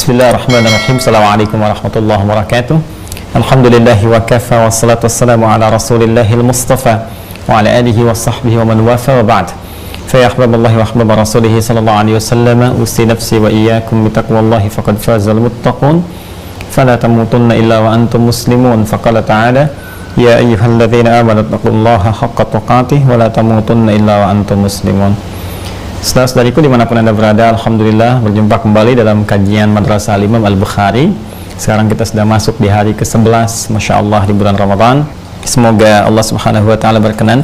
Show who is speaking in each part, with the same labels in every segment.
Speaker 1: Bismillahirrahmanirrahim. Assalamualaikum warahmatullahi wabarakatuh. Alhamdulillahi wa kafa wa salatu wassalamu ala rasulillahil mustafa wa ala alihi wa sahbihi wa man wafa wa ba'd. Fa ya ahbaballahi wa ahbaba rasulihi sallallahu alaihi wasallam, usi nafsi wa iyyakum bi taqwallahi faqad fazal muttaqun. Fala tamutunna illa wa antum muslimun. Faqala ta'ala ya ayyuhalladzina amanu taqullaha haqqa tuqatih wa la tamutunna illa wa antum muslimun. Saudara-saudariku dimanapun Anda berada, Alhamdulillah berjumpa kembali dalam kajian Madrasah Al-Imam Al-Bukhari. Sekarang kita sudah masuk di hari ke-11, Masya Allah, di bulan Ramadan. Semoga Allah Subhanahu wa Ta'ala berkenan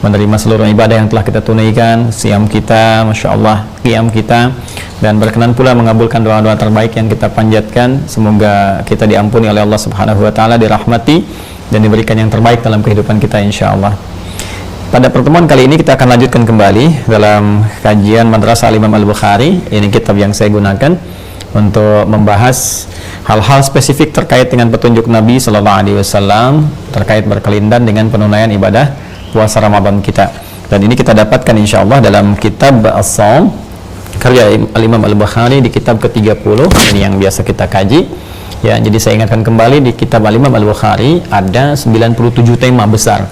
Speaker 1: menerima seluruh ibadah yang telah kita tunaikan, siam kita, Masya Allah, qiyam kita, dan berkenan pula mengabulkan doa-doa terbaik yang kita panjatkan. Semoga kita diampuni oleh Allah Subhanahu wa Ta'ala, dirahmati, dan diberikan yang terbaik dalam kehidupan kita, insya Allah. Pada pertemuan kali ini kita akan lanjutkan kembali dalam kajian Madrasah Al-Imam Al-Bukhari. Ini kitab yang saya gunakan untuk membahas hal-hal spesifik terkait dengan petunjuk Nabi Sallallahu Alaihi Wasallam terkait berkelindan dengan penunaian ibadah puasa Ramadan kita. Dan ini kita dapatkan insya Allah dalam kitab As-Shaum karya Al-Imam Al-Bukhari di kitab ke-30. Ini yang biasa kita kaji. Ya, jadi saya ingatkan kembali di kitab Al-Imam Al-Bukhari ada 97 tema besar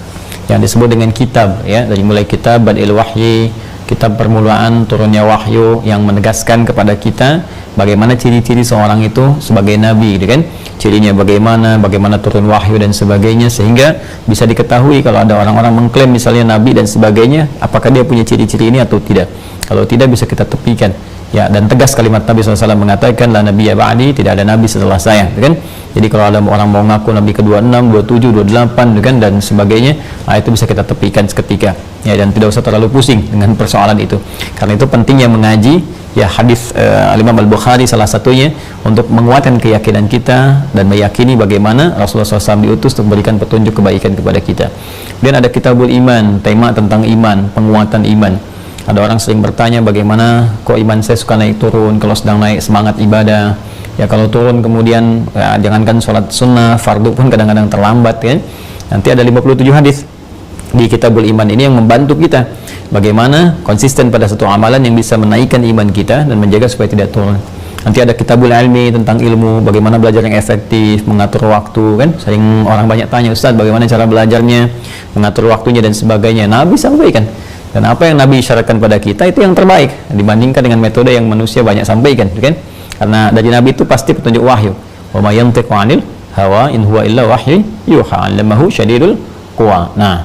Speaker 1: yang disebut dengan kitab, ya, dari mulai kitab Badil Wahyi, kitab permulaan turunnya wahyu yang menegaskan kepada kita bagaimana ciri-ciri seorang itu sebagai nabi, gitu kan? Cirinya bagaimana turun wahyu dan sebagainya, sehingga bisa diketahui kalau ada orang-orang mengklaim misalnya nabi dan sebagainya, apakah dia punya ciri-ciri ini atau tidak. Kalau tidak bisa kita tepikan. Ya, dan tegas kalimat Nabi SAW mengatakan la nabiyya ba'di, tidak ada nabi setelah saya, gitu kan? Jadi kalau ada orang mau ngaku nabi ke-26, 27, 28, gitu kan, dan sebagainya, itu bisa kita tepikan seketika, ya, dan tidak usah terlalu pusing dengan persoalan itu. Karena itu pentingnya mengaji ya hadis Al-Imam Al-Bukhari salah satunya untuk menguatkan keyakinan kita dan meyakini bagaimana Rasulullah SAW diutus untuk memberikan petunjuk kebaikan kepada kita. Dan ada Kitabul Iman, tema tentang iman, penguatan iman. Ada orang sering bertanya bagaimana kok iman saya suka naik turun kalau sedang naik semangat ibadah. Ya kalau turun kemudian ya, jangankan sholat sunnah, fardu pun kadang-kadang terlambat, ya. Nanti ada 57 hadis di Kitabul Iman ini yang membantu kita bagaimana konsisten pada satu amalan yang bisa menaikkan iman kita dan menjaga supaya tidak turun. Nanti ada Kitabul Ilmi tentang ilmu, bagaimana belajar yang efektif, mengatur waktu, kan? Sering orang banyak tanya, Ustaz, bagaimana cara belajarnya, mengatur waktunya dan sebagainya. Nabi sampaikan. Dan apa yang Nabi isyaratkan pada kita itu yang terbaik dibandingkan dengan metode yang manusia banyak sampaikan, kan? Karena dari Nabi itu pasti petunjuk wahyu. Wa may yantiqu 'anil hawa in huwa illa wahyu yuha 'allamahu syadidul quwa. Nah,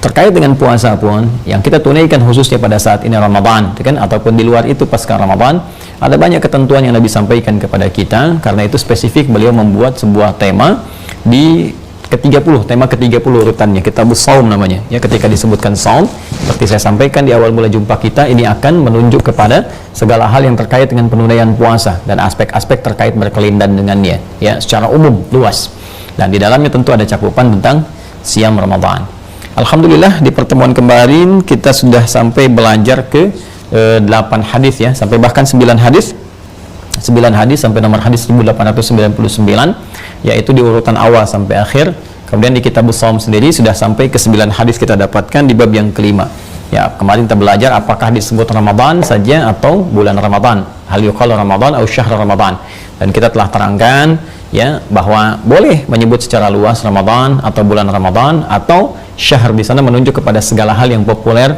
Speaker 1: terkait dengan puasa pun yang kita tunaikan khususnya pada saat ini Ramadan, kan, ataupun di luar itu pasca Ramadan, ada banyak ketentuan yang Nabi sampaikan kepada kita. Karena itu spesifik beliau membuat sebuah tema di ke-30, tema ke-30 urutannya, Kitabus Shaum namanya. Ya, ketika disebutkan Shaum, seperti saya sampaikan di awal mulai jumpa kita, ini akan menunjuk kepada segala hal yang terkait dengan penunaian puasa dan aspek-aspek terkait berkelindan dengannya, ya, secara umum, luas. Dan di dalamnya tentu ada cakupan tentang siam Ramadan. Alhamdulillah di pertemuan kemarin kita sudah sampai belajar ke 8 hadis, ya, sampai bahkan 9 hadis. 9 hadis sampai nomor hadis 1899, yaitu di urutan awal sampai akhir. Kemudian di Kitabus Shaum sendiri sudah sampai ke 9 hadis kita dapatkan di bab yang kelima. Ya, kemarin kita belajar apakah disebut Ramadan saja atau bulan Ramadan. Hal yuqalu Ramadan atau syahr Ramadan. Dan kita telah terangkan, ya, bahwa boleh menyebut secara luas Ramadan atau bulan Ramadan, atau syahr di sana menunjuk kepada segala hal yang populer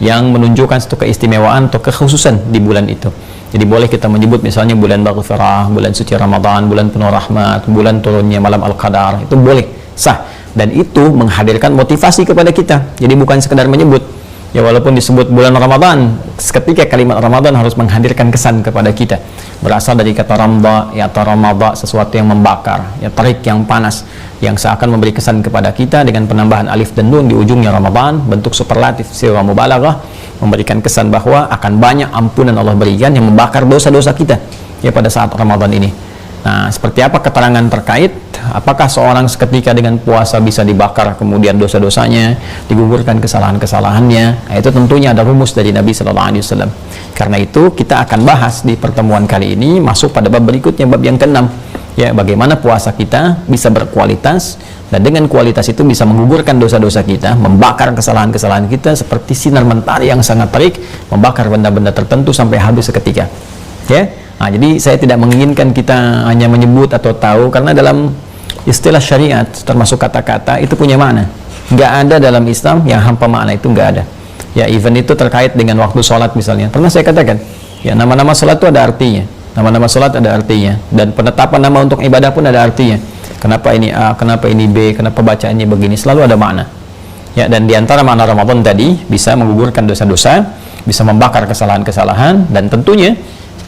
Speaker 1: yang menunjukkan satu keistimewaan atau kekhususan di bulan itu. Jadi boleh kita menyebut misalnya bulan Maghfirah, bulan suci Ramadan, bulan penuh rahmat, bulan turunnya malam Al-Qadar, itu boleh, sah. Dan itu menghadirkan motivasi kepada kita. Jadi bukan sekedar menyebut. Ya, walaupun disebut bulan Ramadan, seketika kalimat Ramadan harus menghadirkan kesan kepada kita. Berasal dari kata ramda, ya, atau ramadha, sesuatu yang membakar, ya, terik yang panas, yang seakan memberi kesan kepada kita dengan penambahan alif dan nun di ujungnya Ramadan, bentuk superlatif, sirah mubalaghah, memberikan kesan bahwa akan banyak ampunan Allah berikan yang membakar dosa-dosa kita, ya, pada saat Ramadan ini. Nah, seperti apa keterangan terkait apakah seorang seketika dengan puasa bisa dibakar kemudian dosa-dosanya, digugurkan kesalahan-kesalahannya? Nah, itu tentunya ada rumus dari Nabi Sallallahu Alaihi Wasallam. Karena itu kita akan bahas di pertemuan kali ini masuk pada bab berikutnya, bab yang ke-6, ya, bagaimana puasa kita bisa berkualitas dan dengan kualitas itu bisa menggugurkan dosa-dosa kita, membakar kesalahan-kesalahan kita seperti sinar mentari yang sangat terik, membakar benda-benda tertentu sampai habis seketika. Ya, Nah, jadi saya tidak menginginkan kita hanya menyebut atau tahu, karena dalam istilah syariat termasuk kata-kata itu punya makna. Nggak ada dalam Islam yang hampa makna, itu nggak ada. Ya, even itu terkait dengan waktu sholat misalnya. Pernah saya katakan, ya nama-nama sholat itu ada artinya. Nama-nama sholat ada artinya. Dan penetapan nama untuk ibadah pun ada artinya. Kenapa ini A, kenapa ini B, kenapa bacaannya begini, selalu ada makna. Ya, dan diantara makna Ramadan tadi bisa menggugurkan dosa-dosa, bisa membakar kesalahan-kesalahan, dan tentunya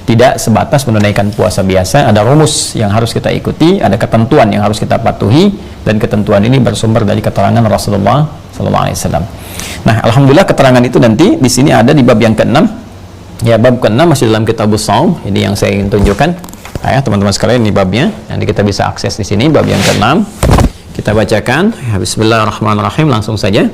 Speaker 1: tidak sebatas menunaikan puasa biasa. Ada rumus yang harus kita ikuti, ada ketentuan yang harus kita patuhi, dan ketentuan ini bersumber dari keterangan Rasulullah SAW. Nah, alhamdulillah keterangan itu nanti di sini ada di bab yang ke-6. Ya, bab ke-6 masih dalam Kitabus Shaum. Ini yang saya ingin tunjukkan. Ya, teman-teman sekalian, ini babnya. Nanti kita bisa akses di sini, bab yang ke-6. Kita bacakan. Bismillahirrahmanirrahim, langsung saja.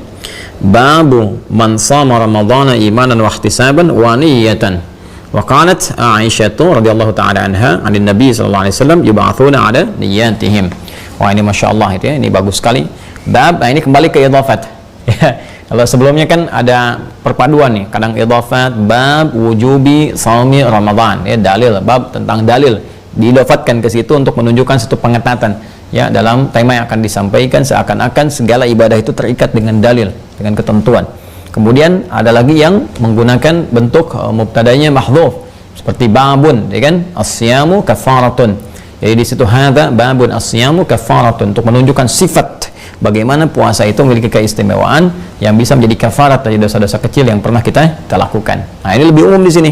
Speaker 1: Babu man shama ramadhana imanan wa ihtisaban wa niyatan. Wa qalat Aisyah radhiyallahu taala anha 'anil Nabi sallallahu alaihi wasallam yub'atsuna 'ala niyyatihim. Wah, ini masyaallah itu ya, ini bagus sekali. Bab, ini kembali ke idhafat. Ya, kalau sebelumnya kan ada perpaduan nih, kadang idhafat, bab wujubi shaumi Ramadan, ya, dalil, bab tentang dalil diidhafatkan ke situ untuk menunjukkan satu pengetatan. Ya, dalam tema yang akan disampaikan seakan-akan segala ibadah itu terikat dengan dalil, dengan ketentuan. Kemudian ada lagi yang menggunakan bentuk mubtadanya mahdhuf, seperti babun, ya kan, as-siyamu kafaratun. Jadi di situ hadza babun as-siyamu kafaratun, untuk menunjukkan sifat bagaimana puasa itu memiliki keistimewaan yang bisa menjadi kafarat dari dosa-dosa kecil yang pernah kita lakukan. Nah, ini lebih umum di sini.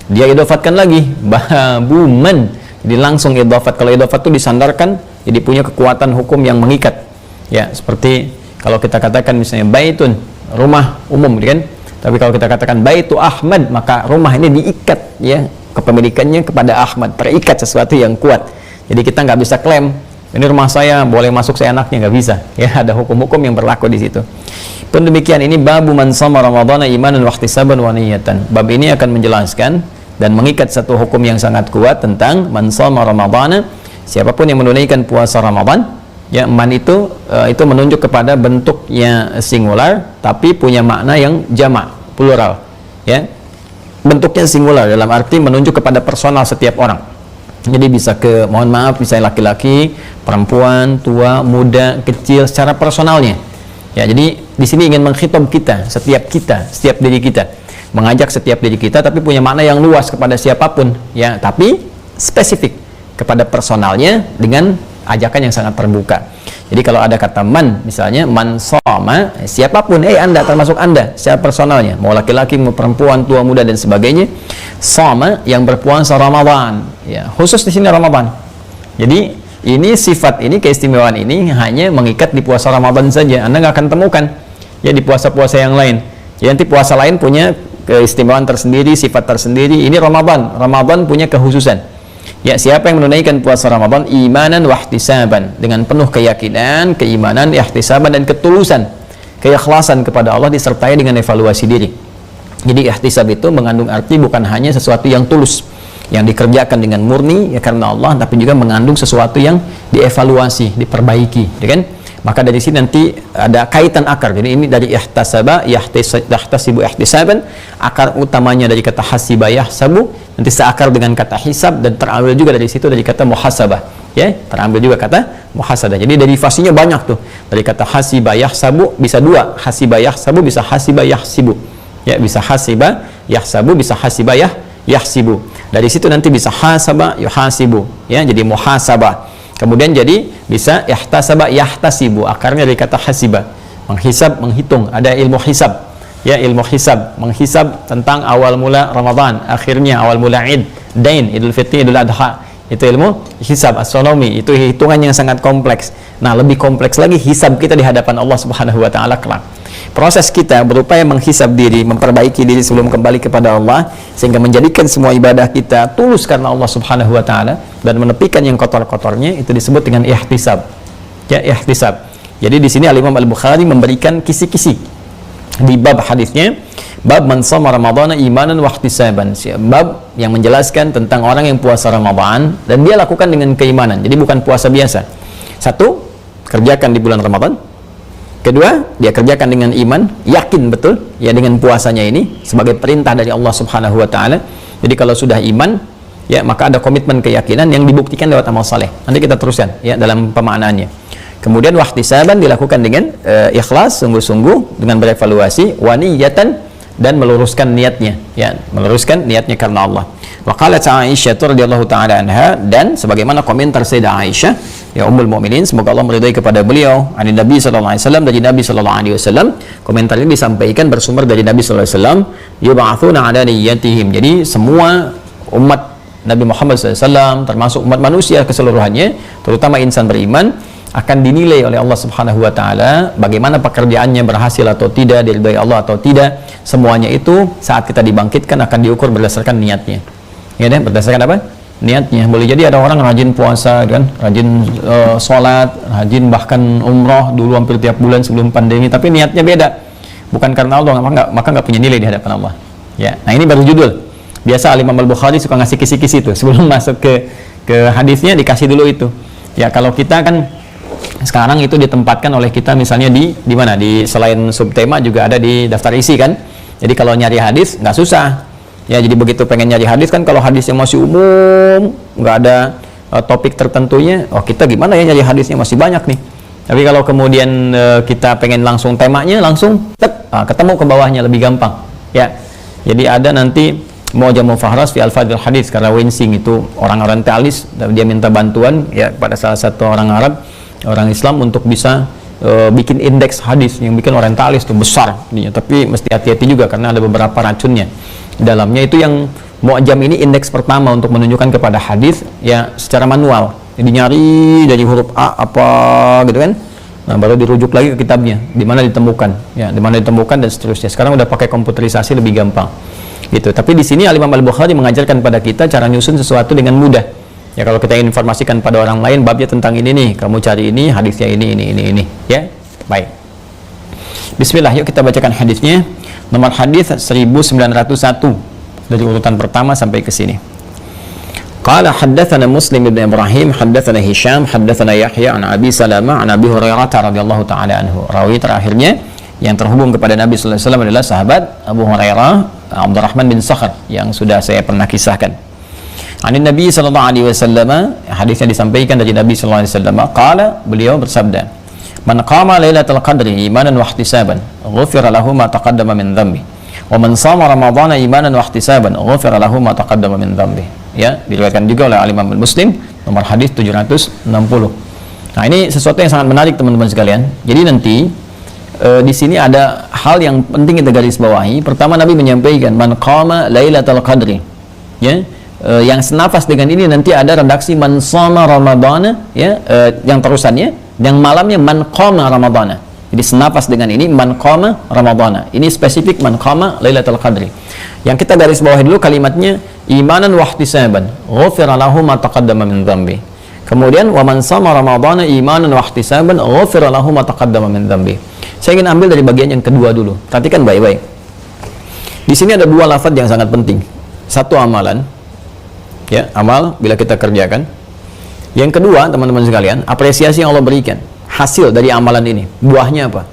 Speaker 1: Dia idhafatkan lagi babuman. Jadi langsung idhafat. Kalau idhafat itu disandarkan, jadi punya kekuatan hukum yang mengikat. Ya, seperti kalau kita katakan misalnya baitun, rumah umum, kan? Tapi kalau kita katakan baitu Ahmad, maka rumah ini diikat, ya, kepemilikannya kepada Ahmad, terikat sesuatu yang kuat. Jadi kita nggak bisa klaim ini rumah saya, boleh masuk seenaknya, nggak bisa. Ya, ada hukum-hukum yang berlaku di situ. Pun demikian, ini babu man shama ramadhana imanan wa ihtisaban wa niyatan. Bab ini akan menjelaskan dan mengikat satu hukum yang sangat kuat tentang man shama ramadhana, siapapun yang menunaikan puasa Ramadan. Ya, man itu menunjuk kepada bentuknya singular tapi punya makna yang jamak, plural. Ya, bentuknya singular dalam arti menunjuk kepada personal setiap orang. Jadi bisa ke, mohon maaf, bisa laki-laki, perempuan, tua, muda, kecil, secara personalnya. Ya, jadi di sini ingin mengkhitab setiap diri kita, mengajak setiap diri kita, tapi punya makna yang luas kepada siapapun. Ya, tapi spesifik kepada personalnya dengan ajakan yang sangat terbuka. Jadi kalau ada kata man, misalnya man shoma, siapapun, Anda, termasuk Anda secara personalnya, mau laki-laki, mau perempuan, tua, muda, dan sebagainya, shoma, yang berpuasa Ramadan, ya, khusus di sini Ramadan. Jadi ini sifat ini, keistimewaan ini hanya mengikat di puasa Ramadan saja. Anda nggak akan temukan ya di puasa-puasa yang lain. Jadi nanti puasa lain punya keistimewaan tersendiri, sifat tersendiri. Ini Ramadan punya kekhususan. Ya, siapa yang menunaikan puasa Ramadan imanan wa ihtisaban, dengan penuh keyakinan, keimanan, ihtisaban, dan ketulusan, keikhlasan kepada Allah disertai dengan evaluasi diri. Jadi ihtisab itu mengandung arti bukan hanya sesuatu yang tulus, yang dikerjakan dengan murni ya karena Allah, tapi juga mengandung sesuatu yang dievaluasi, diperbaiki, ya kan? Maka dari sini nanti ada kaitan akar. Jadi ini dari ihtasaba, yahtasibu ihtisaban, akar utamanya dari kata hasiba yahsabu, nanti seakar dengan kata hisab, dan terambil juga dari situ dari kata muhasabah. Ya, terambil juga kata muhasabah. Jadi derivasinya banyak tuh. Dari kata hasiba yahsabu bisa dua, hasiba yahsabu bisa hasiba yahsibu. Ya, bisa hasiba yahsabu bisa hasiba yahsibu. Dari situ nanti bisa hasaba yuhasibu. Ya, jadi muhasabah. Kemudian jadi bisa ihtasaba yahtasibu, akarnya dari kata hasiba, menghisab, menghitung. Ada ilmu hisab, ya, ilmu hisab, menghisab tentang awal mula Ramadan, akhirnya awal mula Id, Dain, Idul Fitri, Idul Adha. Itu ilmu hisab, astronomi, itu hitungan yang sangat kompleks. Nah, lebih kompleks lagi hisab kita di hadapan Allah Subhanahu wa taala kelak. Proses kita berupaya menghisab diri, memperbaiki diri sebelum kembali kepada Allah, sehingga menjadikan semua ibadah kita tulus karena Allah Subhanahu wa taala dan menepikan yang kotor-kotornya, itu disebut dengan ihtisab. Ya, ihtisab. Jadi di sini Al-Imam Al-Bukhari memberikan kisi-kisi di bab hadisnya, bab man shama ramadhana imanan wa ihtisaban. Bab yang menjelaskan tentang orang yang puasa Ramadan dan dia lakukan dengan keimanan. Jadi bukan puasa biasa. Satu, kerjakan di bulan Ramadan. Kedua, dia kerjakan dengan iman, yakin betul ya dengan puasanya ini sebagai perintah dari Allah Subhanahu wa taala. Jadi kalau sudah iman, ya maka ada komitmen keyakinan yang dibuktikan lewat amal saleh. Nanti kita teruskan ya dalam pemaknaannya. Kemudian wahtisaban dilakukan dengan ikhlas, sungguh-sungguh, dengan berevaluasi, wa niyatan, dan meluruskan niatnya, ya meluruskan niatnya karena Allah. Wa qalat Aisyah radhiyallahu taala anha, dan sebagaimana komentar Sayyidah Aisyah ya Ummul Mukminin, semoga Allah meridai kepada beliau, ani Nabi sallallahu alaihi wasallam, dari Nabi sallallahu alaihi wasallam. Komentar ini disampaikan bersumber dari Nabi sallallahu alaihi wasallam, yub'atsuna ala niyyatihim. Jadi semua umat Nabi Muhammad SAW, termasuk umat manusia keseluruhannya, terutama insan beriman, akan dinilai oleh Allah Subhanahu wa taala bagaimana pekerjaannya, berhasil atau tidak, diridhai Allah atau tidak. Semuanya itu saat kita dibangkitkan akan diukur berdasarkan niatnya. Ya deh, berdasarkan apa? Niatnya. Boleh jadi ada orang rajin puasa kan, rajin sholat, rajin bahkan umroh dulu hampir tiap bulan sebelum pandemi, tapi niatnya beda. Bukan karena Allah, maka nggak punya nilai di hadapan Allah. Ya. Nah, ini baru judul. Biasa Imam Al-Bukhari suka ngasih kisi-kisi itu sebelum masuk ke hadisnya, dikasih dulu itu. Ya, kalau kita kan sekarang itu ditempatkan oleh kita misalnya di mana, di selain subtema juga ada di daftar isi kan. Jadi kalau nyari hadis nggak susah ya. Jadi begitu pengen nyari hadis kan, kalau hadisnya masih umum, nggak ada topik tertentunya, oh kita gimana ya nyari hadisnya, masih banyak nih. Tapi kalau kemudian kita pengen langsung temanya, langsung ketemu ke bawahnya, lebih gampang ya. Jadi ada nanti Mu'jam Fahras fi Al-Fadhil Hadis, karena Wensing itu orang orientalis, dia minta bantuan ya pada salah satu orang Arab, orang Islam, untuk bisa bikin indeks hadis. Yang bikin orientalis itu besar ininya, tapi mesti hati-hati juga karena ada beberapa racunnya dalamnya. Itu yang Mu'jam ini indeks pertama untuk menunjukkan kepada hadis ya secara manual. Jadi nyari dari huruf A apa gitu kan. Nah, baru dirujuk lagi ke kitabnya, di mana ditemukan ya, di mana ditemukan dan seterusnya. Sekarang udah pakai komputerisasi, lebih gampang gitu. Tapi di sini Imam Al-Bukhari mengajarkan pada kita cara nyusun sesuatu dengan mudah. Ya, kalau kita ingin informasikan pada orang lain babnya tentang ini nih, kamu cari ini, hadisnya ini ya. Baik. Bismillah, yuk kita bacakan hadisnya. Nomor hadis 1901 dari urutan pertama sampai ke sini. Qala haddatsana Muslim bin Ibrahim, haddatsana Hisham, haddatsana Yahya an Abi Salamah an Abi Hurairah radhiyallahu taala anhu. Rawi terakhirnya yang terhubung kepada Nabi sallallahu alaihi wasallam adalah sahabat Abu Hurairah, Abdurrahman bin Sakhr, yang sudah saya pernah kisahkan. Anin Nabi sallallahu alaihi wasallam, hadisnya disampaikan dari Nabi sallallahu alaihi wasallam, qala, beliau bersabda, man qama lailatul qadri imanan wa ihtisaban, ghufira lahu ma taqaddama min dhanbi, wa man shama ramadhana imanan wa ihtisaban, ghufira lahu ma taqaddama min dhanbi. Ya, diriwayatkan juga oleh Imam Muslim, nomor hadis 760. Nah, ini sesuatu yang sangat menarik teman-teman sekalian. Jadi nanti di sini ada hal yang penting kita garis bawahi. Pertama, Nabi menyampaikan man qama lailatul qadri. Ya, yang senafas dengan ini nanti ada redaksi man shama ramadhana ya, yang terusannya, yang malamnya man qama ramadhana. Jadi senafas dengan ini man qama ramadhana. Ini spesifik man qama lailatul qadri. Yang kita garis bawahi dulu kalimatnya imanan wa ihtisaban, ghufira lahu ma taqaddama min dhanbi. Kemudian wa man shama ramadhana imanan wa ihtisaban, ghufira lahu ma taqaddama min dhanbi. Saya ingin ambil dari bagian yang kedua dulu. Perhatikan baik-baik. Di sini ada dua lafaz yang sangat penting. Satu amalan, ya, amal bila kita kerjakan. Yang kedua, teman-teman sekalian, apresiasi yang Allah berikan, hasil dari amalan ini, buahnya apa?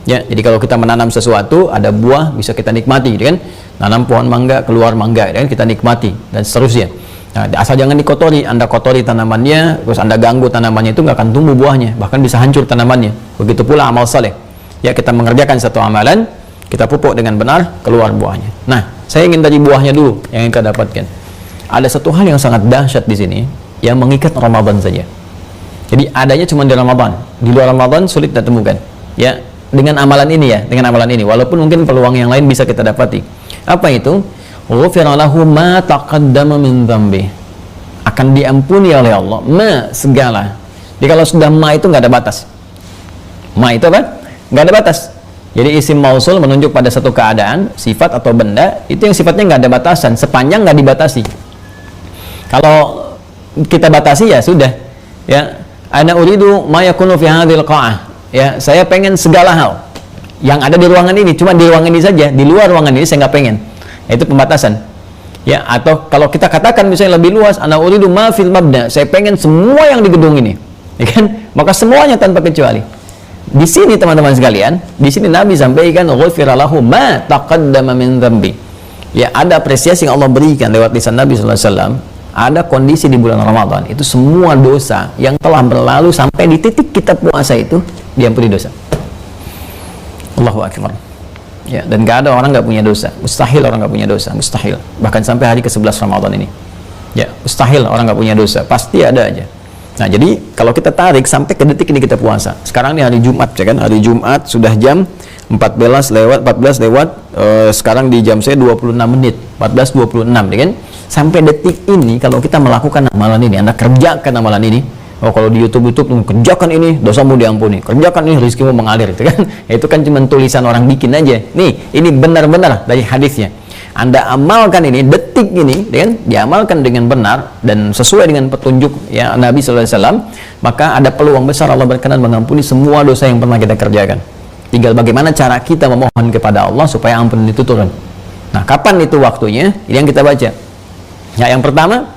Speaker 1: Ya, jadi kalau kita menanam sesuatu, ada buah bisa kita nikmati, gitu kan? Nanam pohon mangga, keluar mangga, gitu kan? Kita nikmati dan seterusnya. Nah, asal jangan dikotori. Anda kotori tanamannya, terus Anda ganggu tanamannya, itu nggak akan tumbuh buahnya, bahkan bisa hancur tanamannya. Begitu pula amal saleh. Ya, kita mengerjakan satu amalan, kita pupuk dengan benar, keluar buahnya. Nah, saya ingin dari buahnya dulu yang kita dapatkan. Ada satu hal yang sangat dahsyat di sini yang mengikat Ramadan saja. Jadi adanya cuma di Ramadan. Di luar Ramadan sulit kita temukan. Ya, dengan amalan ini ya, dengan amalan ini. Walaupun mungkin peluang yang lain bisa kita dapati. Apa itu? Ghufira lahu ma taqaddama min dhanbi. Akan diampuni oleh Allah ma, segala. Jadi kalau sudah ma itu nggak ada batas. Ma itu apa? Nggak ada batas. Jadi isim mausul menunjuk pada satu keadaan, sifat atau benda, itu yang sifatnya nggak ada batasan, sepanjang nggak dibatasi. Kalau kita batasi ya sudah. Ya, ana uridu ma yakunu fi hadhil qa'ah. Ya, saya pengen segala hal yang ada di ruangan ini, cuma di ruangan ini saja, di luar ruangan ini saya nggak pengen. Itu pembatasan. Ya, atau kalau kita katakan misalnya lebih luas, ana uridu ma fil mabda, saya pengen semua yang di gedung ini. Ya kan? Maka semuanya tanpa kecuali. Di sini teman-teman sekalian, di sini Nabi sampaikan ghufira lahu ma taqaddama min dhanbi. Ya, ada apresiasi yang Allah berikan lewat lisan Nabi sallallahu alaihi wasallam
Speaker 2: ada kondisi di bulan Ramadan itu semua dosa yang telah berlalu sampai di titik kita puasa itu diampuni dosa. Allahu Akbar. Ya, dan gak ada orang gak punya dosa. Mustahil orang gak punya dosa, mustahil. Bahkan sampai hari ke-11 Ramadan ini. Ya, mustahil orang gak punya dosa, pasti ada aja. Nah, jadi kalau kita tarik sampai ke detik ini kita puasa. Sekarang ini hari Jumat, ya kan? Hari Jumat sudah jam 14 lewat, sekarang di jam saya 26 menit, 14.26, ya kan? Sampai detik ini kalau kita melakukan amalan ini, Anda kerjakan amalan ini. Oh, kalau di YouTube kerjakan ini, dosamu diampuni. Kerjakan ini, rezekimu mengalir, gitu kan? Itu kan cuma tulisan orang bikin aja. Nih, ini benar-benar dari hadisnya. Anda amalkan ini, detik ini, kan? Diamalkan dengan benar dan sesuai dengan petunjuk ya Nabi SAW, maka ada peluang besar Allah berkenan mengampuni semua dosa yang pernah kita kerjakan. Tinggal bagaimana cara kita memohon kepada Allah supaya ampun itu turun. Nah, kapan itu waktunya? Ini yang kita baca. Ya, yang pertama,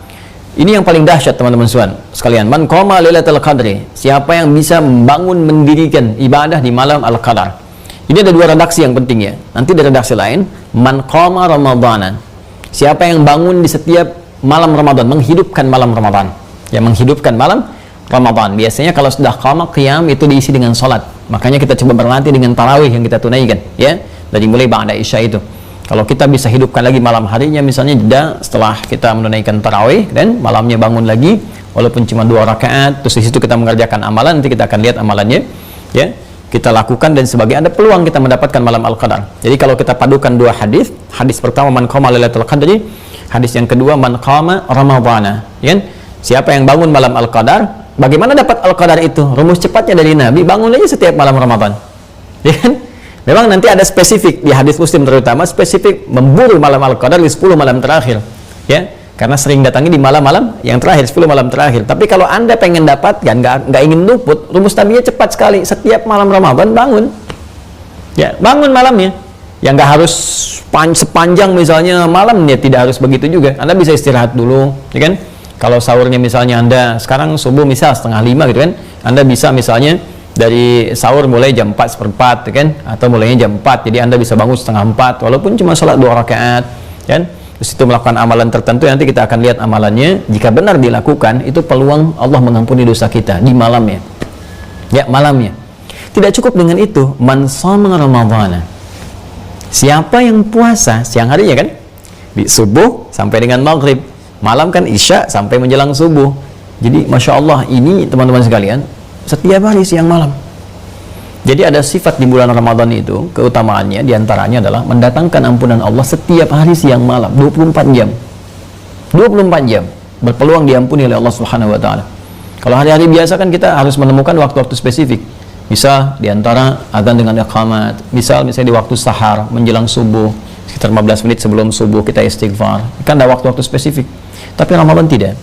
Speaker 2: ini yang paling dahsyat teman-teman sekalian. Man qama lailatul qadri. Siapa yang bisa membangun mendirikan ibadah di malam al-qadar. Ini ada dua redaksi yang penting ya. Nanti ada redaksi lain, man qama ramadanan. Siapa yang bangun di setiap malam Ramadan, menghidupkan malam Ramadan. Ya, menghidupkan malam Ramadan. Biasanya kalau sudah qama qiyam itu diisi dengan salat. Makanya kita coba berlatih dengan tarawih yang kita tunaikan, ya. Dari mulai ba'da isya itu. Kalau kita bisa hidupkan lagi malam harinya, misalnya jeda setelah kita menunaikan tarawih dan malamnya bangun lagi, walaupun cuma 2 rakaat, terus di situ kita mengerjakan amalan, nanti kita akan lihat amalannya, ya. Kita lakukan dan sebagai ada peluang kita mendapatkan malam al-qadar. Jadi kalau kita padukan dua hadis, hadis pertama man qama lailatul qadri, hadis yang kedua man qama ramadhana, ya. Siapa yang bangun malam al-qadar, bagaimana dapat al-qadar itu? Rumus cepatnya dari Nabi, bangun aja setiap malam Ramadan. Ya kan? Memang nanti ada spesifik di hadis Muslim terutama spesifik memburu malam al-qadar di 10 malam terakhir, ya, karena sering datangi di malam-malam yang terakhir, 10 malam terakhir. Tapi kalau Anda pengen dapatkan, nggak ingin luput, rumus Nabinya cepat sekali, setiap malam Ramadan bangun, ya, bangun malamnya, yang nggak harus sepanjang misalnya malamnya, tidak harus begitu juga. Anda bisa istirahat dulu, ya kan? Kalau sahurnya misalnya Anda sekarang subuh misal 4:30 gitu kan, Anda bisa misalnya dari sahur mulai jam 4:04, kan? Atau mulainya jam 4, jadi Anda bisa bangun 3:30 walaupun cuma salat 2 rakaat, kan? Terus itu melakukan amalan tertentu, nanti kita akan lihat amalannya. Jika benar dilakukan, itu peluang Allah mengampuni dosa kita di malamnya, ya, malamnya. Tidak cukup dengan itu, man shoma ramadhana. Siapa yang puasa siang harinya, kan, di subuh sampai dengan maghrib, malam kan isya sampai menjelang subuh. Jadi masya Allah, ini teman-teman sekalian, setiap hari siang malam. Jadi ada sifat di bulan Ramadan itu, keutamaannya diantaranya adalah mendatangkan ampunan Allah setiap hari siang malam, 24 jam. 24 jam berpeluang diampuni oleh Allah Subhanahu wa taala. Kalau hari-hari biasa kan kita harus menemukan waktu-waktu spesifik. Misal diantara adzan dengan iqamat, misalnya di waktu sahar menjelang subuh, sekitar 15 menit sebelum subuh kita istighfar. Kan ada waktu-waktu spesifik. Tapi Ramadan tidak.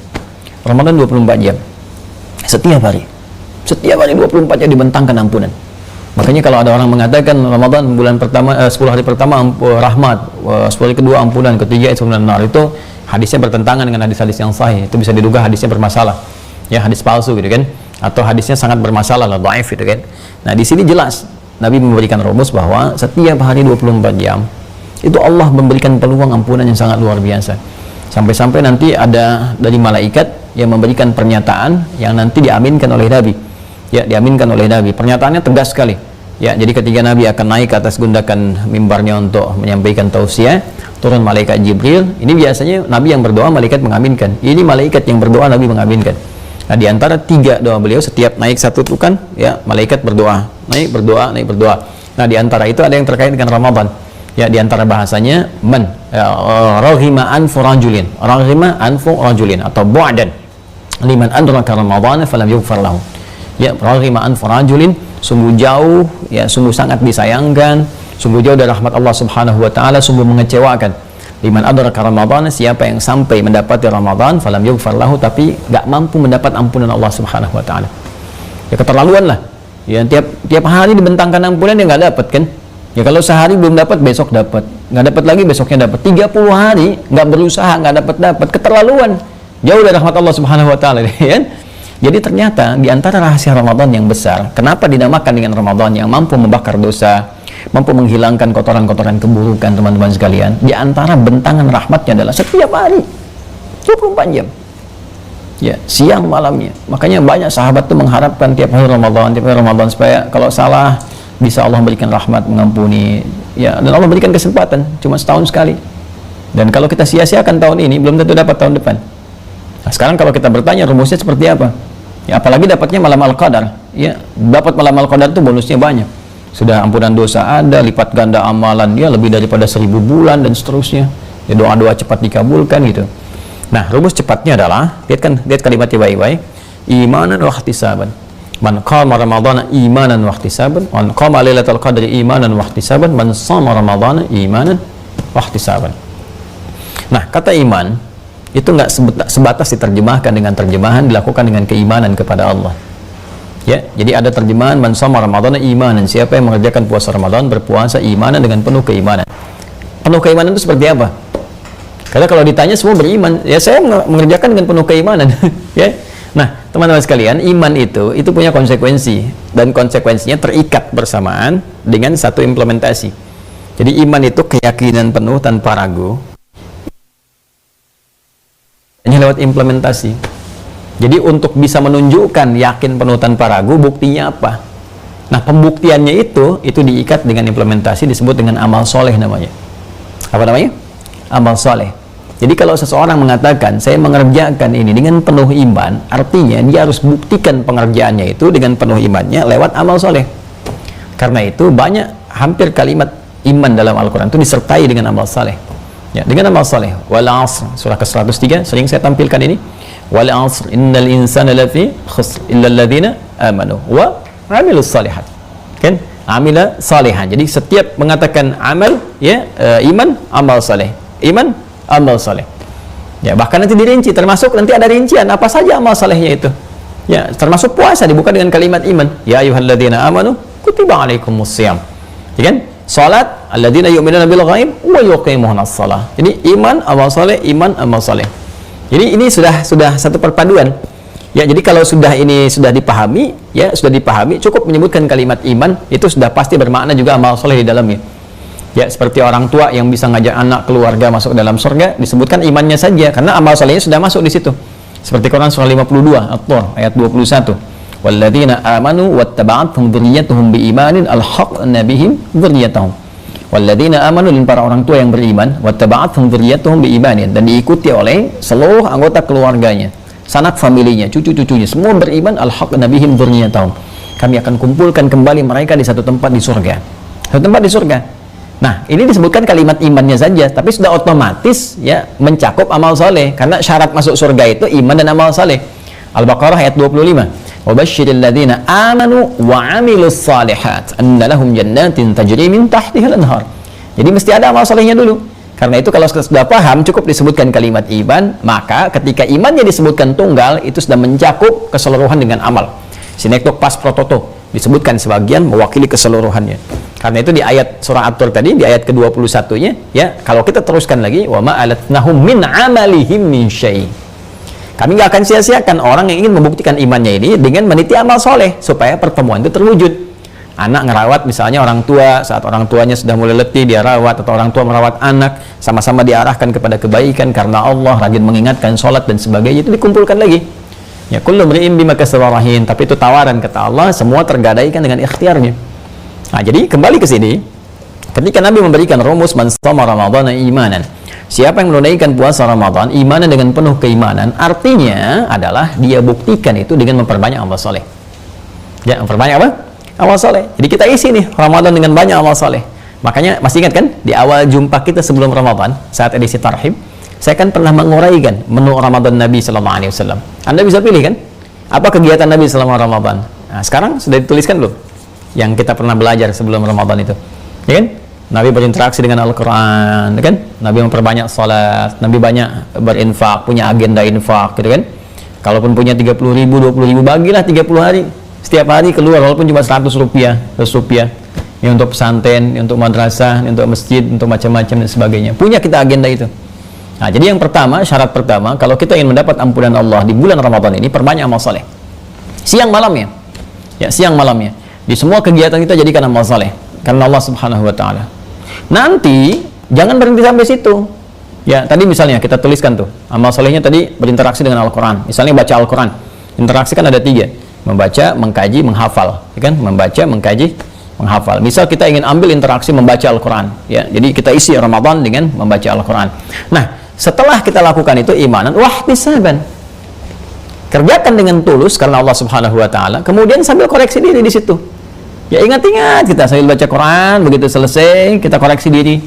Speaker 2: Ramadan 24 jam. Setiap hari. Setiap hari 24 jam dibentangkan ampunan. Makanya kalau ada orang mengatakan Ramadan bulan pertama 10 hari pertama rahmat, 10 hari kedua ampunan, ketiga itu nar, itu hadisnya bertentangan dengan hadis-hadis yang sahih. Itu bisa diduga hadisnya bermasalah. Ya, hadis palsu gitu kan. Atau hadisnya sangat bermasalah, dhaif gitu kan. Nah, di sini jelas Nabi memberikan rumus bahwa setiap hari 24 jam itu Allah memberikan peluang ampunan yang sangat luar biasa. Sampai-sampai nanti ada dari malaikat yang memberikan pernyataan yang nanti diaminkan oleh Nabi. Ya, diaminkan oleh Nabi. Pernyataannya tegas sekali. Ya, jadi ketika Nabi akan naik ke atas gundakan mimbarnya untuk menyampaikan tausiah, turun malaikat Jibril. Ini biasanya Nabi yang berdoa, malaikat mengaminkan. Ini malaikat yang berdoa, Nabi mengaminkan. Nah, di antara 3 doa beliau, setiap naik satu tuh kan, ya, malaikat berdoa, naik berdoa, naik berdoa. Nah, di antara itu ada yang terkait dengan Ramadan. Ya, di antara bahasanya man raghima anfu rajulin, raghima anfu rajulin atau bu'dan liman adraka ramadhana falam yughfar lahu. Ya, raghima anfu rajulin, sungguh jauh, ya, sungguh sangat disayangkan, sungguh jauh dari rahmat Allah Subhanahu wa taala, sungguh mengecewakan. Liman adraka ramadhana, siapa yang sampai mendapati Ramadan falam yughfar lahu, tapi enggak mampu mendapat ampunan Allah Subhanahu wa taala. Ya, keterlaluan lah. Ya, tiap hari dibentangkan ampunan yang enggak dapat kan? Ya, kalau sehari belum dapat, besok dapat, nggak dapat lagi, besoknya dapat. 30 hari nggak berusaha, nggak dapat, keterlaluan, jauh dari rahmat Allah Subhanahu wa taala, ya. Jadi ternyata di antara rahasia Ramadan yang besar, kenapa dinamakan dengan Ramadan yang mampu membakar dosa, mampu menghilangkan kotoran-kotoran keburukan, teman-teman sekalian, di antara bentangan rahmatnya adalah setiap hari 24 jam. Ya, siang malamnya. Makanya banyak sahabat tuh mengharapkan tiap hari Ramadan supaya kalau salah bisa Allah berikan rahmat, mengampuni. Ya, dan Allah berikan kesempatan cuma setahun sekali. Dan kalau kita sia-siakan tahun ini, belum tentu dapat tahun depan. Nah, sekarang kalau kita bertanya rumusnya seperti apa? Ya, apalagi dapatnya malam Al-Qadar. Ya, dapat malam Al-Qadar tuh bonusnya banyak. Sudah ampunan dosa ada, lipat ganda amalan dia lebih daripada 1000 bulan dan seterusnya. Ya, doa-doa cepat dikabulkan gitu. Nah, rumus cepatnya adalah, lihat kalimatnya baik-baik. Imanan wa ihtisaban. Man qama ramadhana imanan wa ihtisaban, man qama lailatul qadri imanan wa ihtisaban, man shama ramadhana imanan wa ihtisaban. Nah, kata iman itu nggak sebatas diterjemahkan dengan terjemahan dilakukan dengan keimanan kepada Allah. Ya, jadi ada terjemahan man shama ramadhana imanan, siapa yang mengerjakan puasa Ramadan berpuasa imanan dengan penuh keimanan. Penuh keimanan itu seperti apa? Karena kalau ditanya semua beriman, ya saya mengerjakan dengan penuh keimanan. Ya. Nah, teman-teman sekalian, iman itu punya konsekuensi, dan konsekuensinya terikat bersamaan dengan satu implementasi. Jadi iman itu keyakinan penuh tanpa ragu, hanya lewat implementasi. Jadi untuk bisa menunjukkan yakin penuh tanpa ragu, buktinya apa? Nah, pembuktiannya itu diikat dengan implementasi, disebut dengan amal soleh namanya. Apa namanya? Amal soleh. Jadi kalau seseorang mengatakan saya mengerjakan ini dengan penuh iman, artinya dia harus buktikan pengerjaannya itu dengan penuh imannya lewat amal soleh. Karena itu hampir kalimat iman dalam Al-Quran itu disertai dengan amal soleh. Ya, dengan amal soleh. Wal 'asr, surah ke-103 sering saya tampilkan ini. Wal 'asr innal insana lafi khusr illa alladziina amanu wa 'amilus shalihat. Kan? Amila salihan. Jadi setiap mengatakan amal, ya, iman, amal soleh. Iman, amal soleh. Ya, bahkan nanti dirinci, termasuk nanti ada rincian apa saja amal solehnya itu. Ya, termasuk puasa dibuka dengan kalimat iman. Ya ayyuhalladzina amanu kutiba alaikumusiyam. Ya kan? Salat alladzina yu'minuna bil ghaib wa yuqimunas shalah. Jadi iman, amal soleh, iman, amal soleh. Jadi ini sudah satu perpaduan. Ya, jadi kalau ini sudah dipahami, cukup menyebutkan kalimat iman, itu sudah pasti bermakna juga amal soleh di dalamnya. Ya, seperti orang tua yang bisa ngajak anak keluarga masuk dalam surga, disebutkan imannya saja karena amal solehnya sudah masuk di situ. Seperti Quran surah 52 At-Tur ayat 21. Walladzina amanu wattaba'athum dzurriyyatuhum biimanin alhaqna bihim dzurriyyatahum. Walladzina amanu, dan para orang tua yang beriman, wattaba'athum dzurriyyatuhum biimanin, dan diikuti oleh seluruh anggota keluarganya, sanak familinya, cucu-cucunya, semua beriman, alhaqna bihim dzurriyyatahum. Kami akan kumpulkan kembali mereka di satu tempat di surga. Satu tempat di surga. Nah, ini disebutkan kalimat imannya saja, tapi sudah otomatis ya mencakup amal soleh, karena syarat masuk surga itu iman dan amal soleh. Al-Baqarah ayat 25. Wa basyiril ladzina amanu wa 'amilus shalihat anna lahum jannatin tajri min tahtihal anhar. Jadi mesti ada amal solehnya dulu. Karena itu kalau sudah paham, cukup disebutkan kalimat iman, maka ketika imannya disebutkan tunggal, itu sudah mencakup keseluruhan dengan amal. Sinektok pas prototo disebutkan sebagian mewakili keseluruhannya. Karena itu di ayat surah At-Tur tadi, di ayat ke-21-nya, ya, kalau kita teruskan lagi, wa ma alatnahum min amalihim min syai'. Kami nggak akan sia-siakan orang yang ingin membuktikan imannya ini dengan meniti amal soleh supaya pertemuan itu terwujud. Anak ngerawat misalnya orang tua, saat orang tuanya sudah mulai letih dia rawat, atau orang tua merawat anak, sama-sama diarahkan kepada kebaikan karena Allah, rajin mengingatkan sholat dan sebagainya, itu dikumpulkan lagi. Ya, kullu mri'in bima kasaba rahin, tapi itu tawaran kata Allah, semua tergadaikan dengan ikhtiarnya. Nah, jadi kembali ke sini, ketika Nabi memberikan rumus man shoma ramadhana imanan, siapa yang menunaikan puasa Ramadan imanan dengan penuh keimanan, artinya adalah dia buktikan itu dengan memperbanyak amal soleh. Ya, memperbanyak apa? Amal soleh. Jadi kita isi nih Ramadan dengan banyak amal soleh. Makanya masih ingat kan di awal jumpa kita sebelum Ramadan, saat edisi Tarhib, saya kan pernah menguraikan menu Ramadan Nabi Sallallahu Alaihi Wasallam. Anda bisa pilih kan apa kegiatan Nabi selama Ramadan. Nah, sekarang sudah dituliskan belum yang kita pernah belajar sebelum Ramadan itu, ya kan? Nabi berinteraksi dengan Al-Quran, ya kan? Nabi memperbanyak sholat, Nabi banyak berinfak, punya agenda infak, gitu kan? Kalaupun punya 30.000, 20.000, bagilah 30 hari, setiap hari keluar, walaupun cuma 100 rupiah, ya, untuk pesantren, ya, untuk madrasah, ya, untuk masjid, untuk macam-macam dan sebagainya. Punya kita agenda itu. Nah, jadi yang pertama, syarat pertama, kalau kita ingin mendapat ampunan Allah di bulan Ramadan ini, perbanyak amal soleh. Siang malamnya, ya, siang malamnya. Di semua kegiatan kita jadikan amal saleh karena Allah Subhanahu wa taala. Nanti jangan berhenti sampai situ. Ya, tadi misalnya kita tuliskan tuh, amal solehnya tadi berinteraksi dengan Al-Quran. Misalnya baca Al-Quran, interaksi kan ada 3, membaca, mengkaji, menghafal, ya kan? Membaca, mengkaji, menghafal. Misal kita ingin ambil interaksi membaca Al-Quran, ya, jadi kita isi Ramadan dengan membaca Al-Quran. Nah, setelah kita lakukan itu imanan, wahtisaban, kerjakan dengan tulus karena Allah Subhanahu Wa Taala. Kemudian sambil koreksi diri di situ. Ya, ingat-ingat kita sambil baca Quran, begitu selesai kita koreksi diri.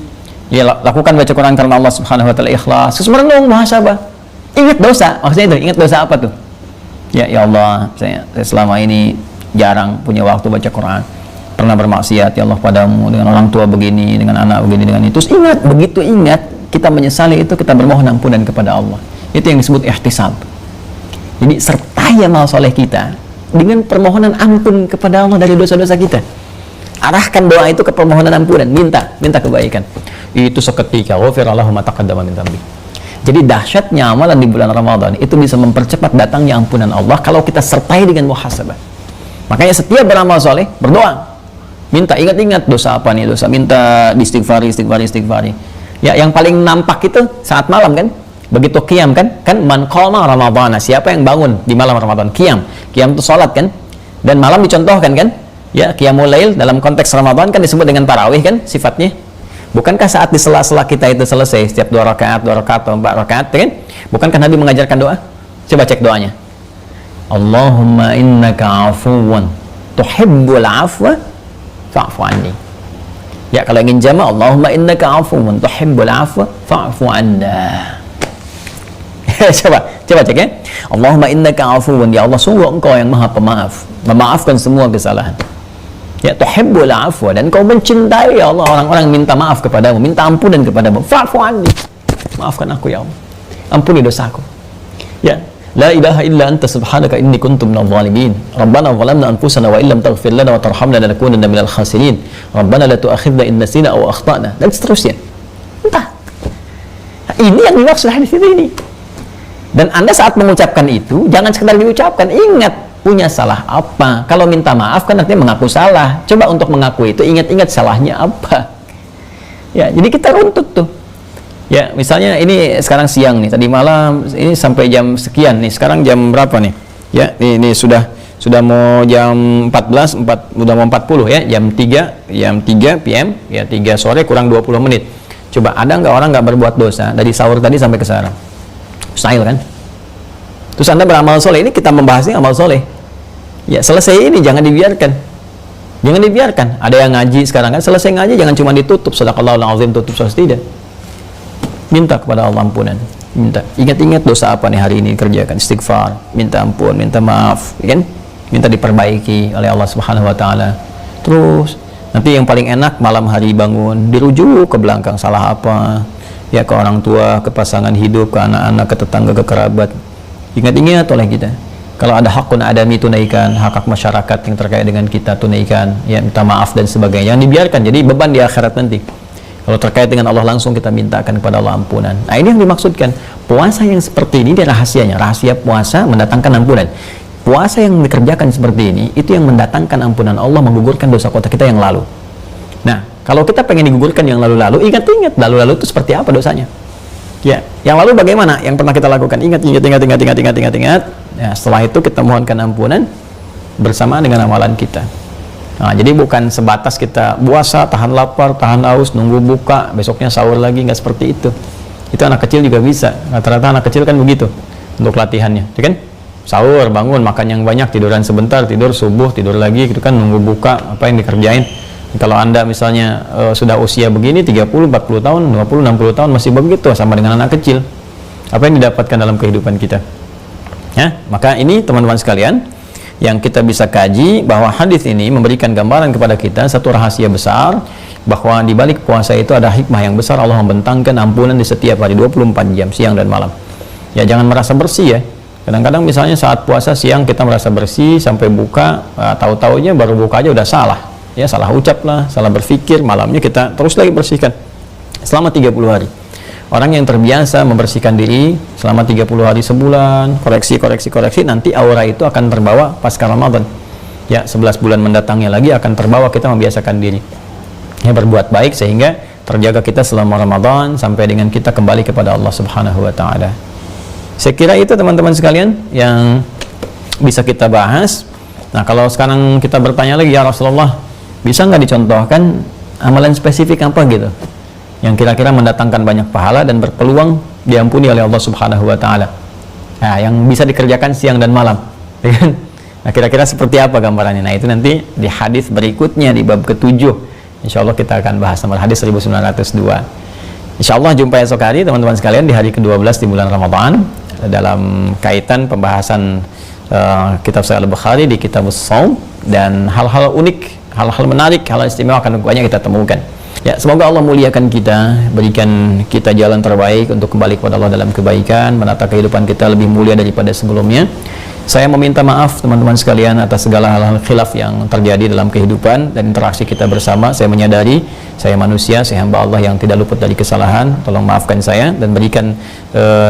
Speaker 2: Ya, lakukan baca Quran karena Allah Subhanahu Wa Taala, ikhlas, terus merenung, muhasabah. Ingat dosa, maksudnya itu, ingat dosa apa tuh? Ya Allah, saya selama ini jarang punya waktu baca Quran, pernah bermaksiat ya Allah padamu, dengan orang tua begini, dengan anak begini, dengan itu. Terus ingat, begitu ingat, kita menyesali itu, kita bermohon ampunan kepada Allah. Itu yang disebut ihtisab. Jadi sertai amal soleh kita dengan permohonan ampun kepada Allah dari dosa-dosa kita. Arahkan doa itu ke permohonan ampunan, minta kebaikan. Itu seketika ghufirallahu ma taqaddama min dzambi. Jadi dahsyatnya amalan di bulan Ramadan itu bisa mempercepat datangnya ampunan Allah kalau kita sertai dengan muhasabah. Makanya setiap beramal soleh berdoa, minta, ingat-ingat dosa apa nih, dosa, minta istighfari. Ya, yang paling nampak itu saat malam kan, begitu qiyam kan man qama ramadhana, siapa yang bangun di malam Ramadan, qiyam itu salat kan, dan malam dicontohkan kan, ya, qiyamul lail dalam konteks Ramadan kan disebut dengan tarawih kan sifatnya. Bukankah saat di sela-sela kita itu selesai setiap 2 rakaat atau 4 rakaat kan, bukankah Nabi mengajarkan doa? Coba cek doanya. Allahumma innaka afuwan tuhibbul afwa fa'fu anni. Ya, kalau ingin jama', Allahumma innaka afuwan tuhibbul afwa fa'fu anna. Coba cek ya. Allahumma innaka afuwan, ya Allah sungguh engkau yang maha pemaaf, memaafkan semua kesalahan. Ya, tuhibbul afwa, dan kau mencintai ya Allah orang-orang minta maaf kepadamu, minta ampunan kepadamu. Fa'fu anni, maafkan aku ya Allah, ampuni dosaku. Ya, la ilaha illa anta subhanaka inni kuntu minadh dhalimin. Rabbana zalamna anfusana wa illam taghfir lana wa tarhamna lanakunanna minal khasirin. Rabbana la tu'akhidna in nasina aw akhtana, dan seterusnya. Entah. Ini yang dimaksud hadis ini. Dan Anda saat mengucapkan itu jangan sekedar diucapkan, ingat punya salah apa. Kalau minta maaf kan artinya mengaku salah. Coba untuk mengaku itu ingat-ingat salahnya apa. Ya, jadi kita runtut tuh. Ya, misalnya ini sekarang siang nih, tadi malam ini sampai jam sekian nih. Sekarang jam berapa nih? Ya, ini sudah mau jam 14, udah mau 40 ya, jam 3 PM, ya 3 sore kurang 20 menit. Coba ada nggak orang nggak berbuat dosa dari sahur tadi sampai ke sekarang? Mustahil kan? Terus Anda beramal soleh, ini kita membahasnya amal soleh. Ya, selesai ini jangan dibiarkan. Jangan dibiarkan. Ada yang ngaji sekarang kan, selesai ngaji jangan cuma ditutup sadaqallahul azim, tutup saja, tidak. Minta kepada Allah ampunan. Minta. Ingat-ingat dosa apa nih hari ini kerjakan, istighfar, minta ampun, minta maaf, ya kan? Minta diperbaiki oleh Allah Subhanahu wa taala. Terus nanti yang paling enak malam hari bangun, dirujuk ke belakang salah apa? Ya, ke orang tua, ke pasangan hidup, ke anak-anak, ke tetangga, ke kerabat. Ingat-ingat oleh kita. Kalau ada hakun adami tunaikan, hak masyarakat yang terkait dengan kita tunaikan, ya minta maaf dan sebagainya. Jangan dibiarkan jadi beban di akhirat nanti. Kalau terkait dengan Allah langsung kita mintakan kepada Allah ampunan. Nah, ini yang dimaksudkan. Puasa yang seperti ini dia rahasianya. Rahasia puasa mendatangkan ampunan. Puasa yang dikerjakan seperti ini itu yang mendatangkan ampunan Allah, menggugurkan dosa kota kita yang lalu. Nah, kalau kita pengen digugurkan yang lalu-lalu, ingat-ingat lalu-lalu itu seperti apa dosanya. Ya, yang lalu bagaimana? Yang pernah kita lakukan. Ingat. Ya, setelah itu kita mohonkan ampunan bersama dengan amalan kita. Nah, jadi bukan sebatas kita puasa, tahan lapar, tahan haus, nunggu buka, besoknya sahur lagi, nggak seperti itu. Itu anak kecil juga bisa. Rata-rata anak kecil kan begitu untuk latihannya, ya kan? Sahur, bangun, makan yang banyak, tiduran sebentar, tidur subuh, tidur lagi, gitu kan, nunggu buka, apa yang dikerjain. Kalau Anda misalnya sudah usia begini 30, 40 tahun, 20, 60 tahun masih begitu sama dengan anak kecil. Apa yang didapatkan dalam kehidupan kita? Ya, maka ini teman-teman sekalian yang kita bisa kaji bahwa hadis ini memberikan gambaran kepada kita satu rahasia besar bahwa di balik puasa itu ada hikmah yang besar. Allah membentangkan ampunan di setiap hari 24 jam siang dan malam. Ya, jangan merasa bersih ya. Kadang-kadang misalnya saat puasa siang kita merasa bersih sampai buka, tahu-taunya baru buka aja udah salah. Ya, salah ucap lah, salah berpikir, malamnya kita terus lagi bersihkan selama 30 hari. Orang yang terbiasa membersihkan diri selama 30 hari sebulan, koreksi, nanti aura itu akan terbawa pasca Ramadan. Ya, 11 bulan mendatangnya lagi akan terbawa kita membiasakan diri. Ya, berbuat baik sehingga terjaga kita selama Ramadan sampai dengan kita kembali kepada Allah Subhanahu wa taala. Saya kira itu teman-teman sekalian yang bisa kita bahas. Nah, kalau sekarang kita bertanya lagi, ya Rasulullah, bisa nggak dicontohkan amalan spesifik apa gitu yang kira-kira mendatangkan banyak pahala dan berpeluang diampuni oleh Allah Subhanahu wa taala? Nah, yang bisa dikerjakan siang dan malam. Nah, kira-kira seperti apa gambarannya? Nah, itu nanti di hadis berikutnya di bab ke-7. Insyaallah kita akan bahas nomor hadis 1902. Insyaallah jumpa esok hari teman-teman sekalian di hari ke-12 di bulan Ramadan dalam kaitan pembahasan kitab Sahih Al-Bukhari di kitab Shaum, dan hal-hal unik, hal-hal menarik, hal istimewa akan banyak kita temukan. Ya, semoga Allah muliakan kita, berikan kita jalan terbaik untuk kembali kepada Allah dalam kebaikan, menata kehidupan kita lebih mulia daripada sebelumnya. Saya meminta maaf teman-teman sekalian atas segala hal-hal khilaf yang terjadi dalam kehidupan dan interaksi kita bersama. Saya menyadari saya manusia, saya hamba Allah yang tidak luput dari kesalahan. Tolong maafkan saya dan berikan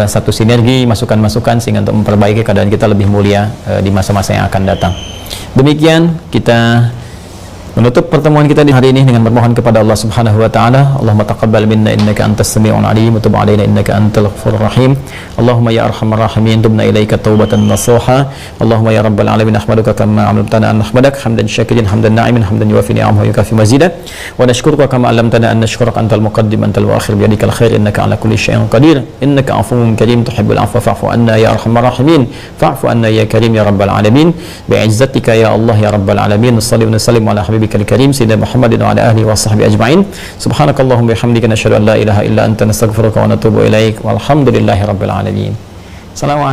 Speaker 2: satu sinergi, masukan-masukan sehingga untuk memperbaiki keadaan kita lebih mulia di masa-masa yang akan datang. Demikian kita menutup pertemuan kita di hari ini dengan bermohon kepada Allah Subhanahu wa taala. Allahumma taqabbal minna innaka antas sami'un 'alim wa tub 'alaina innaka antal ghafurur rahim. Allahumma ya arhamar rahimin tubna ilaika taubatan nasuha. Allahumma ya rabbal alamin ahmaduka kama 'allamtana an nahmadak hamdan syakirin hamdan na'imin hamdan yuwafi ni'amahu yukafi mazida wa nashkuruka kama 'allamtana an nashkuraka antal muqaddim antal muakhir bi yadikal khair innaka 'ala kulli syai'in qadir innaka 'afuwwun karim tuhibbul 'afwa fa'fu anna ya arhamar rahimin fa'fu anna ya karim ya rabbal alamin bi'izzatika ya Allah ya rabbal alamin. Salli wa sallim ala habibikal karim sayyidina Muhammadin wa ala alihi wa sahbihi ajma'in. Subhanakallahumma bihamdika nasyhadu an la ilaha illa anta nastaghfiruka wa natubu ilaik walhamdulillahi rabbil alamin. Assalamualaikum.